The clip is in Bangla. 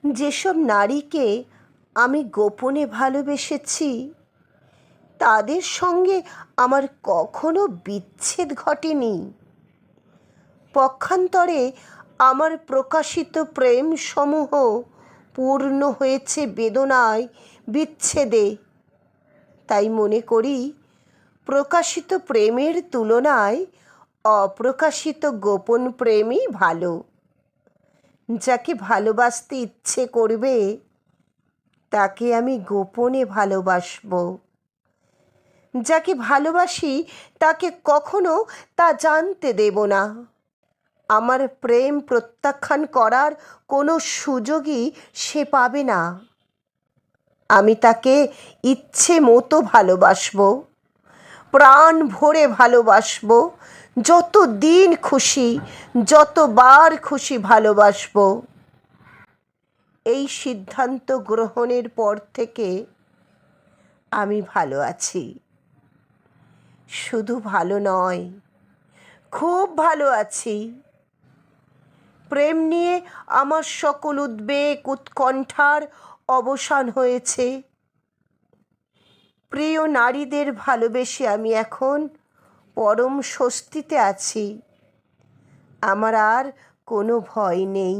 যেসব নারীকে আমি গোপনে ভালোবেসেছি তাদের সঙ্গে আমার কখনো বিচ্ছেদ ঘটেনি। পক্ষান্তরে আমার প্রকাশিত প্রেম সমূহ পূর্ণ হয়েছে বেদনায়, বিচ্ছেদে। তাই মনে করি প্রকাশিত প্রেমের তুলনায় অপ্রকাশিত গোপন প্রেমই ভালো। যাকে ভালোবাসতে ইচ্ছে করবে তাকে আমি গোপনে ভালোবাসব। যাকে ভালোবাসি তাকে কখনো তা জানতে দেব না। আমার প্রেম প্রত্যাখ্যান করার কোনো সুযোগই সে পাবে না। আমি তাকে ইচ্ছে মতো ভালোবাসব, প্রাণ ভরে ভালোবাসব, যত দিন খুশি, যতবার খুশি ভালোবাসব। এই সিদ্ধান্ত গ্রহণের পর থেকে আমি ভালো আছি। শুধু ভালো নয়, খুব ভালো আছি। প্রেম নিয়ে আমার সকল উদ্বেগ, উৎকণ্ঠার অবসান হয়েছে। প্রিয় নারীদের ভালোবেসে আমি এখন পরম স্বস্তিতে আছি। আমার আর কোনো ভয় নেই।